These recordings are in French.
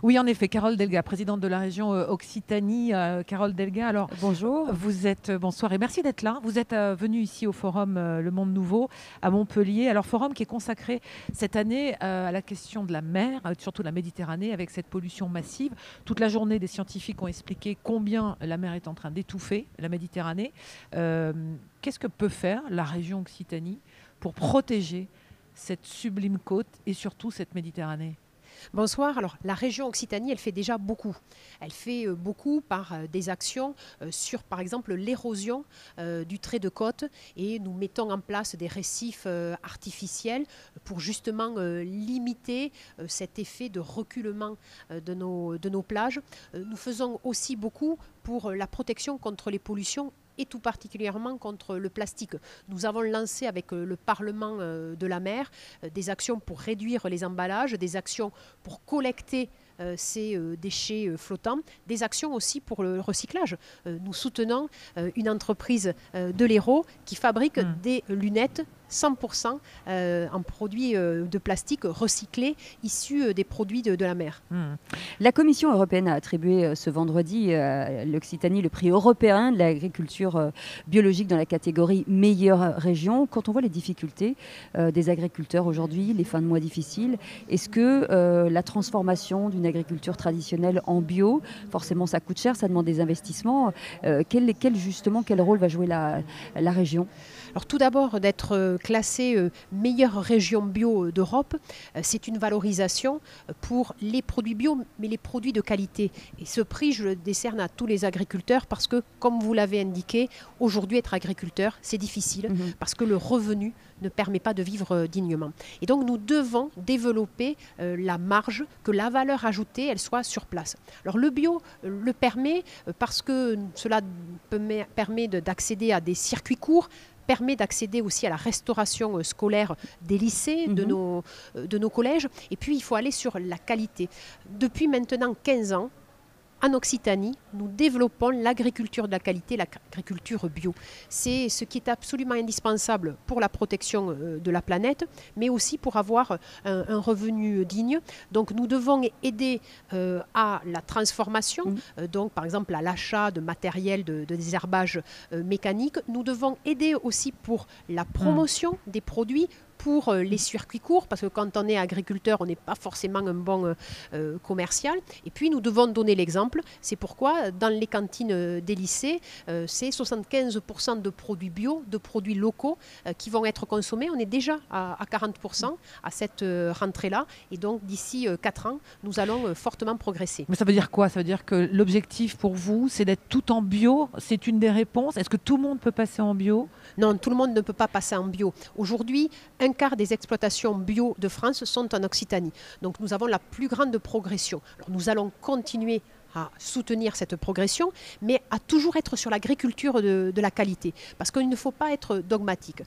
Oui, en effet, Carole Delga, présidente de la région Occitanie. Carole Delga, alors Bonjour. vous êtes, bonsoir et merci d'être là. Vous êtes venue ici au forum Le Monde Nouveau à Montpellier. Alors forum qui est consacré cette année à la question de la mer, surtout la Méditerranée, avec cette pollution massive. Toute la journée, des scientifiques ont expliqué combien la mer est en train d'étouffer la Méditerranée. Euh, Qu'est-ce que peut faire la région Occitanie pour protéger cette sublime côte et surtout cette Méditerranée? Bonsoir. Alors, la région Occitanie, elle fait déjà beaucoup. Elle fait beaucoup par des actions sur, par exemple, l'érosion du trait de côte et nous mettons en place des récifs artificiels pour justement limiter cet effet de reculement de nos plages. Nous faisons aussi beaucoup pour la protection contre les pollutions et tout particulièrement contre le plastique. Nous avons lancé avec le Parlement de la mer des actions pour réduire les emballages, des actions pour collecter ces déchets flottants, des actions aussi pour le recyclage. Nous soutenons une entreprise de l'Hérault qui fabrique des lunettes 100% en produits de plastique recyclés issus des produits de la mer. La Commission européenne a attribué ce vendredi à l'Occitanie le prix européen de l'agriculture biologique dans la catégorie meilleure région. Quand on voit les difficultés des agriculteurs aujourd'hui, les fins de mois difficiles, est-ce que la transformation d'une agriculture traditionnelle en bio, forcément ça coûte cher, ça demande des investissements, quel rôle va jouer la région? Alors tout d'abord, d'être classée meilleure région bio d'Europe, c'est une valorisation pour les produits bio, mais les produits de qualité. Et ce prix, je le décerne à tous les agriculteurs parce que, comme vous l'avez indiqué, aujourd'hui être agriculteur, c'est difficile parce que le revenu ne permet pas de vivre dignement. Et donc nous devons développer la marge, que la valeur ajoutée, elle soit sur place. Alors le bio le permet parce que cela permet d'accéder à des circuits courts, permet d'accéder aussi à la restauration scolaire des lycées, de nos collèges. Et puis, il faut aller sur la qualité. Depuis maintenant 15 ans, en Occitanie, nous développons l'agriculture de la qualité, l'agriculture bio. C'est ce qui est absolument indispensable pour la protection de la planète, mais aussi pour avoir un revenu digne. Donc nous devons aider à la transformation, donc par exemple à l'achat de matériel de désherbage mécanique. Nous devons aider aussi pour la promotion des produits, pour les circuits courts, parce que quand on est agriculteur, on n'est pas forcément un bon commercial. Et puis, nous devons donner l'exemple. C'est pourquoi, dans les cantines des lycées, c'est 75% de produits bio, de produits locaux qui vont être consommés. On est déjà à 40% à cette rentrée-là. Et donc, d'ici 4 ans, nous allons fortement progresser. Mais ça veut dire quoi? Ça veut dire que l'objectif pour vous, c'est d'être tout en bio? C'est une des réponses? Est-ce que tout le monde peut passer en bio? Non, tout le monde ne peut pas passer en bio. Aujourd'hui, un quart des exploitations bio de France sont en Occitanie. Donc nous avons la plus grande progression. Alors, nous allons continuer à soutenir cette progression, mais à toujours être sur l'agriculture de la qualité. Parce qu'il ne faut pas être dogmatique.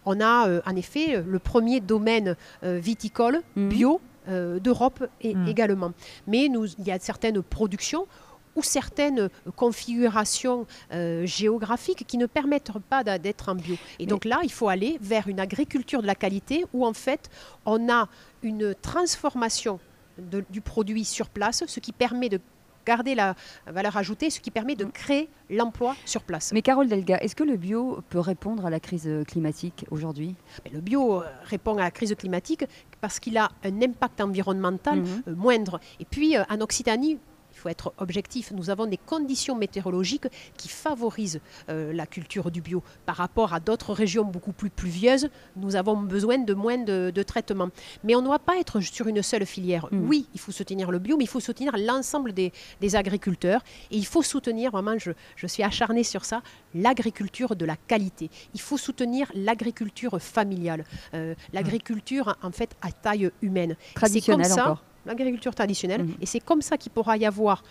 On a en effet le premier domaine viticole bio d'Europe également. Mais il y a certaines productions ou certaines configurations géographiques qui ne permettent pas d'être en bio. Et donc là, il faut aller vers une agriculture de la qualité où en fait, on a une transformation du produit sur place, ce qui permet de garder la valeur ajoutée, ce qui permet de créer l'emploi sur place. Mais Carole Delga, est-ce que le bio peut répondre à la crise climatique aujourd'hui? Le bio répond à la crise climatique parce qu'il a un impact environnemental moindre. Et puis, en Occitanie, il faut être objectif. Nous avons des conditions météorologiques qui favorisent la culture du bio. Par rapport à d'autres régions beaucoup plus pluvieuses, nous avons besoin de moins de traitement. Mais on ne doit pas être sur une seule filière. Oui, il faut soutenir le bio, mais il faut soutenir l'ensemble des agriculteurs. Et il faut soutenir, vraiment, je suis acharnée sur ça, l'agriculture de la qualité. Il faut soutenir l'agriculture familiale. L'agriculture, en fait, à taille humaine. Traditionnelle encore. L'agriculture traditionnelle. Et c'est comme ça qu'il pourra y avoir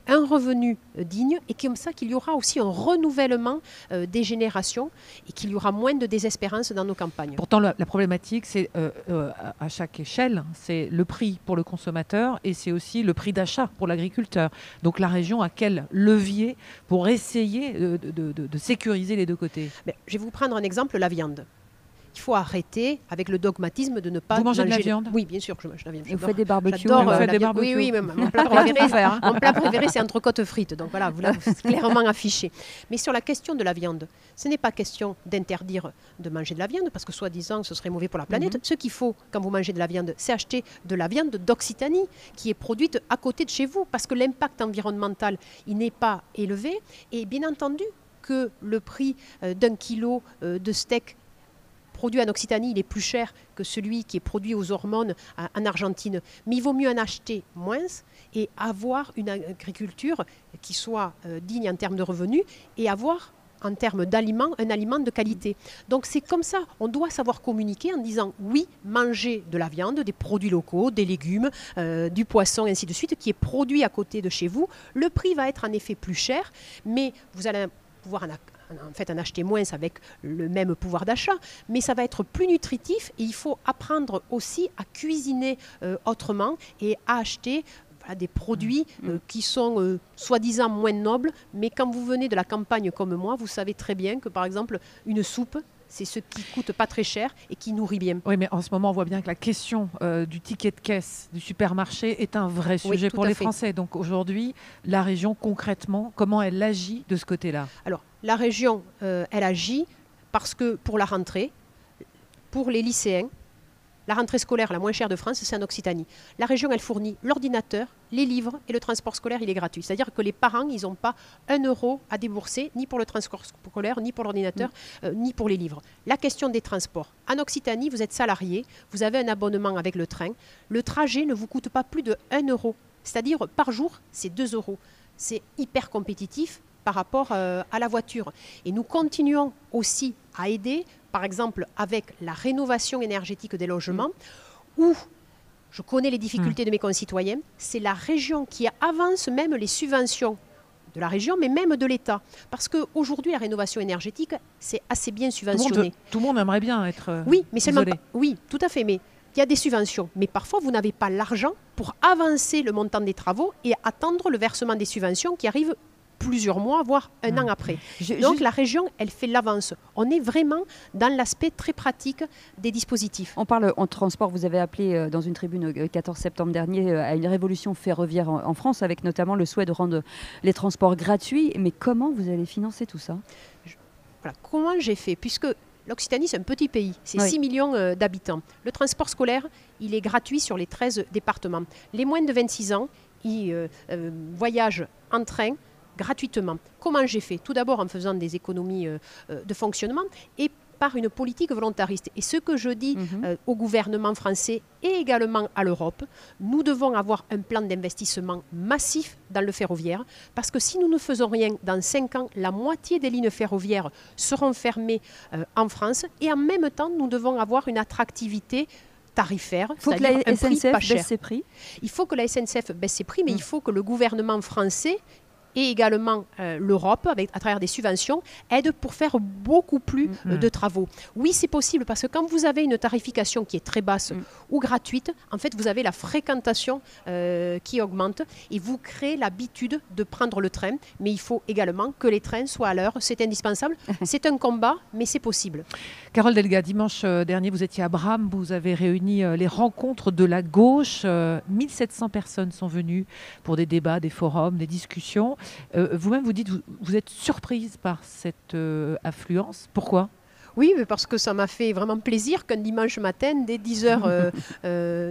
un revenu digne et comme ça qu'il y aura aussi un renouvellement des générations et qu'il y aura moins de désespérance dans nos campagnes. Pourtant, la problématique, c'est à chaque échelle, c'est le prix pour le consommateur et c'est aussi le prix d'achat pour l'agriculteur. Donc la région a quel levier pour essayer de sécuriser les deux côtés? Je vais vous prendre un exemple, la viande. il faut arrêter avec le dogmatisme de ne pas Vous mangez de la manger viande? Oui, bien sûr que je mange de la viande. Et vous faites des barbecues? J'adore Vous faites la des viande. barbecues? Oui, mon plat préféré, mon plat préféré, c'est entrecôte frites. Donc voilà, vous l'avez clairement affiché. Mais sur la question de la viande, ce n'est pas question d'interdire de manger de la viande, parce que soi-disant, ce serait mauvais pour la planète. Ce qu'il faut, quand vous mangez de la viande, c'est acheter de la viande d'Occitanie, qui est produite à côté de chez vous, parce que l'impact environnemental, il n'est pas élevé. Et bien entendu que le prix d'un kilo de steak produit en Occitanie, il est plus cher que celui qui est produit aux hormones en Argentine. Mais il vaut mieux en acheter moins et avoir une agriculture qui soit digne en termes de revenus et avoir en termes d'aliments, un aliment de qualité. Donc c'est comme ça, on doit savoir communiquer en disant oui, manger de la viande, des produits locaux, des légumes, du poisson, ainsi de suite, qui est produit à côté de chez vous. Le prix va être en effet plus cher, mais vous allez pouvoir en acheter moins avec le même pouvoir d'achat, mais ça va être plus nutritif et il faut apprendre aussi à cuisiner autrement et à acheter des produits qui sont soi-disant moins nobles, mais quand vous venez de la campagne comme moi, vous savez très bien que par exemple une soupe, c'est ce qui coûte pas très cher et qui nourrit bien. Oui, mais en ce moment, on voit bien que la question du ticket de caisse du supermarché est un vrai sujet pour les Français. Donc aujourd'hui, la région, concrètement, comment elle agit de ce côté-là? Alors, la région, elle agit parce que pour la rentrée, pour les lycéens, la rentrée scolaire la moins chère de France, c'est en Occitanie. La région, elle fournit l'ordinateur, les livres et le transport scolaire, il est gratuit. C'est-à-dire que les parents, ils n'ont pas 1 euro à débourser, ni pour le transport scolaire, ni pour l'ordinateur, ni pour les livres. La question des transports. En Occitanie, vous êtes salarié, vous avez un abonnement avec le train. Le trajet ne vous coûte pas plus de 1 euro. C'est-à-dire, par jour, c'est 2 euros. C'est hyper compétitif par rapport à la voiture. Et nous continuons aussi à aider, par exemple, avec la rénovation énergétique des logements, où je connais les difficultés de mes concitoyens, c'est la région qui avance même les subventions de la région, mais même de l'État. Parce qu'aujourd'hui, la rénovation énergétique, c'est assez bien subventionné. Tout le monde aimerait bien être oui, mais seulement isolé. Oui, tout à fait, mais il y a des subventions. Mais parfois, vous n'avez pas l'argent pour avancer le montant des travaux et attendre le versement des subventions qui arrivent plusieurs mois, voire un an après. Donc la région, elle fait l'avance. On est vraiment dans l'aspect très pratique des dispositifs. On parle en transport, vous avez appelé dans une tribune le 14 septembre dernier à une révolution ferroviaire en France, avec notamment le souhait de rendre les transports gratuits. Mais comment vous allez financer tout ça? Voilà. Comment j'ai fait? Puisque l'Occitanie, c'est un petit pays, c'est 6 millions d'habitants. Le transport scolaire, il est gratuit sur les 13 départements. Les moins de 26 ans, ils voyagent en train gratuitement. Comment j'ai fait? Tout d'abord en faisant des économies de fonctionnement et par une politique volontariste. Et ce que je dis au gouvernement français et également à l'Europe, nous devons avoir un plan d'investissement massif dans le ferroviaire, parce que si nous ne faisons rien, dans 5 ans, la moitié des lignes ferroviaires seront fermées en France, et en même temps, nous devons avoir une attractivité tarifaire. Il faut que la SNCF baisse ses prix. Il faut que la SNCF baisse ses prix, mais il faut que le gouvernement français et également l'Europe, à travers des subventions, aide pour faire beaucoup plus de travaux. Oui, c'est possible, parce que quand vous avez une tarification qui est très basse ou gratuite, en fait, vous avez la fréquentation qui augmente et vous créez l'habitude de prendre le train. Mais il faut également que les trains soient à l'heure. C'est indispensable. C'est un combat, mais c'est possible. Carole Delga, dimanche dernier, vous étiez à Bram, vous avez réuni les rencontres de la gauche. 1700 personnes sont venues pour des débats, des forums, des discussions. Vous-même, vous dites, vous êtes surprise par cette affluence. Pourquoi ? Oui, parce que ça m'a fait vraiment plaisir qu'un dimanche matin, dès 10h,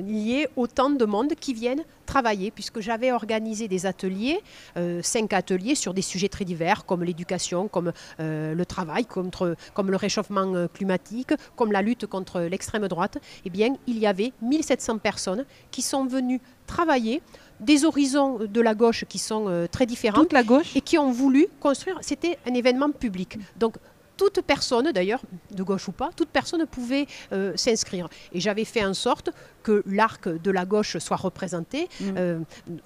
il y ait autant de monde qui viennent travailler, puisque j'avais organisé des ateliers, 5 ateliers sur des sujets très divers, comme l'éducation, comme le travail, comme le réchauffement climatique, comme la lutte contre l'extrême droite. Eh bien, il y avait 1700 personnes qui sont venues travailler, des horizons de la gauche qui sont très différents. Toute la gauche ? Et qui ont voulu construire, c'était un événement public. Donc, toute personne, d'ailleurs, de gauche ou pas, toute personne pouvait s'inscrire. Et j'avais fait en sorte que l'arc de la gauche soit représenté.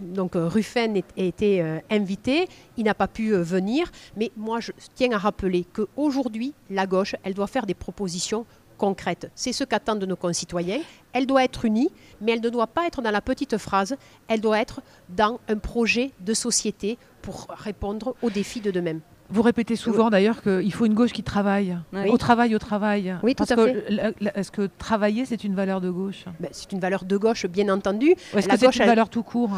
Donc Ruffin était invité, il n'a pas pu venir. Mais moi, je tiens à rappeler qu'aujourd'hui, la gauche, elle doit faire des propositions concrètes. C'est ce qu'attendent nos concitoyens. Elle doit être unie, mais elle ne doit pas être dans la petite phrase. Elle doit être dans un projet de société pour répondre aux défis de demain. Vous répétez souvent d'ailleurs qu'il faut une gauche qui travaille. Oui. Au travail, au travail. Oui, tout Parce à que est-ce que travailler, c'est une valeur de gauche? C'est une valeur de gauche, bien entendu. Ou est-ce que c'est une valeur tout court?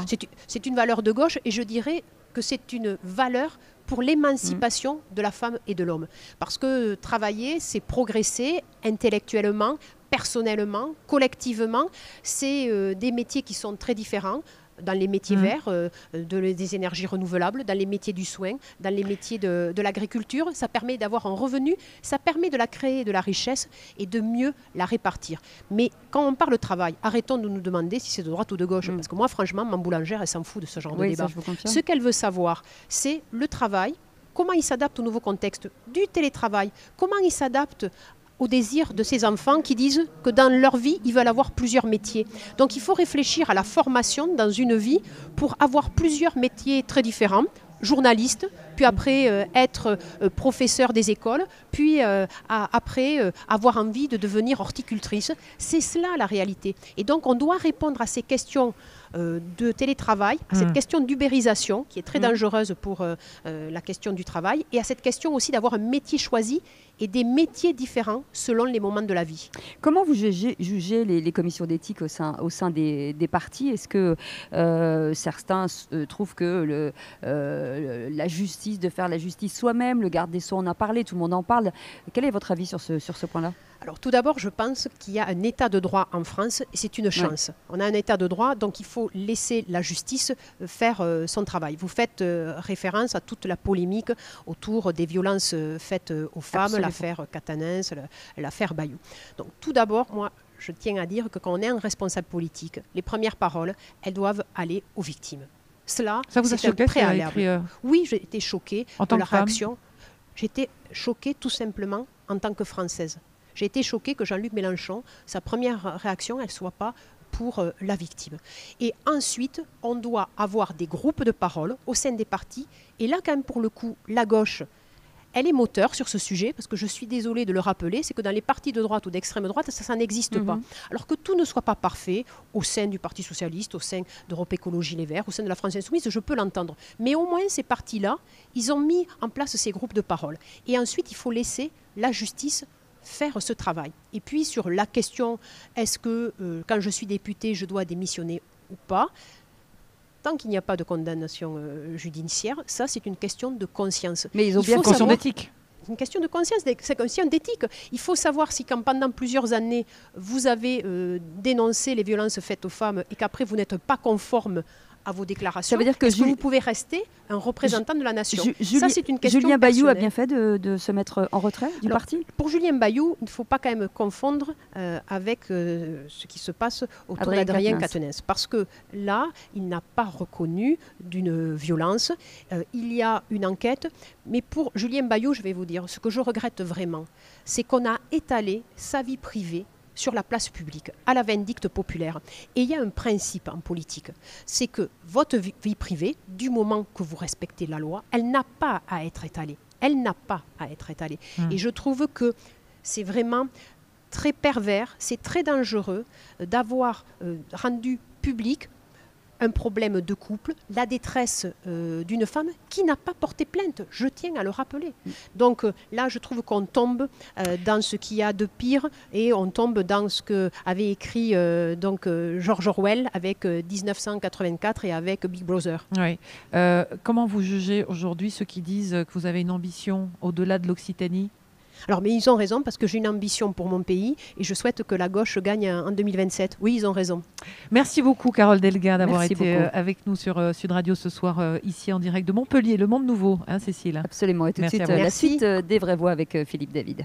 C'est une valeur de gauche et je dirais que c'est une valeur pour l'émancipation de la femme et de l'homme. Parce que travailler, c'est progresser intellectuellement, personnellement, collectivement. C'est des métiers qui sont très différents. Dans les métiers verts, des énergies renouvelables, dans les métiers du soin, dans les métiers de l'agriculture. Ça permet d'avoir un revenu, ça permet de la créer de la richesse et de mieux la répartir. Mais quand on parle de travail, arrêtons de nous demander si c'est de droite ou de gauche. Parce que moi, franchement, ma boulangère, elle s'en fout de ce genre de débat. Ce qu'elle veut savoir, c'est le travail, comment il s'adapte au nouveau contexte du télétravail, comment il s'adapte au désir de ces enfants qui disent que dans leur vie, ils veulent avoir plusieurs métiers. Donc il faut réfléchir à la formation dans une vie pour avoir plusieurs métiers très différents. Journaliste, puis après être professeur des écoles, puis après avoir envie de devenir horticultrice. C'est cela la réalité. Et donc on doit répondre à ces questions de télétravail, à cette question d'ubérisation qui est très dangereuse pour la question du travail, et à cette question aussi d'avoir un métier choisi et des métiers différents selon les moments de la vie. Comment vous jugez les commissions d'éthique au sein des partis? Est-ce que certains trouvent que la justice, de faire la justice soi-même, le garde des Sceaux en a parlé, tout le monde en parle. Quel est votre avis sur ce point-là? Alors tout d'abord, je pense qu'il y a un état de droit en France et c'est une chance. On a un état de droit, donc il faut laisser la justice faire son travail. Vous faites référence à toute la polémique autour des violences faites aux femmes, l'affaire Catanins, l'affaire Bayou. Donc tout d'abord, moi, je tiens à dire que quand on est un responsable politique, les premières paroles, elles doivent aller aux victimes. Cela, ça vous a c'est choqué, un préalable. Oui, j'ai été choquée en de la réaction. J'étais choquée tout simplement en tant que Française. J'ai été choquée que Jean-Luc Mélenchon, sa première réaction, elle ne soit pas pour la victime. Et ensuite, on doit avoir des groupes de parole au sein des partis. Et là, quand même, pour le coup, la gauche, elle est moteur sur ce sujet, parce que je suis désolée de le rappeler, c'est que dans les partis de droite ou d'extrême droite, ça n'existe pas. Alors que tout ne soit pas parfait au sein du Parti socialiste, au sein d'Europe Écologie Les Verts, au sein de la France Insoumise, je peux l'entendre. Mais au moins, ces partis-là, ils ont mis en place ces groupes de parole. Et ensuite, il faut laisser la justice faire ce travail. Et puis sur la question, est-ce que quand je suis députée, je dois démissionner ou pas, tant qu'il n'y a pas de condamnation judiciaire, ça c'est une question de conscience. Mais ils ont bien conscience d'éthique. C'est une question de conscience, c'est une question d'éthique. Il faut savoir si quand pendant plusieurs années, vous avez dénoncé les violences faites aux femmes et qu'après vous n'êtes pas conforme à vos déclarations, ça veut dire que vous pouvez rester un représentant de la nation? Ça, c'est une question Julien Bayou a bien fait de se mettre en retrait du parti? Pour Julien Bayou, il ne faut pas quand même confondre avec ce qui se passe autour d'Adrien Quatennens. Parce que là, il n'a pas reconnu d'une violence. Il y a une enquête. Mais pour Julien Bayou, je vais vous dire, ce que je regrette vraiment, c'est qu'on a étalé sa vie privée sur la place publique, à la vindicte populaire. Et il y a un principe en politique, c'est que votre vie privée, du moment que vous respectez la loi, elle n'a pas à être étalée. Elle n'a pas à être étalée. Et je trouve que c'est vraiment très pervers, c'est très dangereux d'avoir rendu public un problème de couple, la détresse d'une femme qui n'a pas porté plainte. Je tiens à le rappeler. Donc là, je trouve qu'on tombe dans ce qu'il y a de pire et on tombe dans ce qu'avait écrit George Orwell avec 1984 et avec Big Brother. Oui. Comment vous jugez aujourd'hui ceux qui disent que vous avez une ambition au-delà de l'Occitanie ? Alors, mais ils ont raison parce que j'ai une ambition pour mon pays et je souhaite que la gauche gagne en 2027. Oui, ils ont raison. Merci beaucoup, Carole Delga, d'avoir été avec nous sur Sud Radio ce soir, ici en direct de Montpellier, le Monde Nouveau, hein, Cécile? Absolument. Et tout de suite, la suite des Vraies Voix avec Philippe David.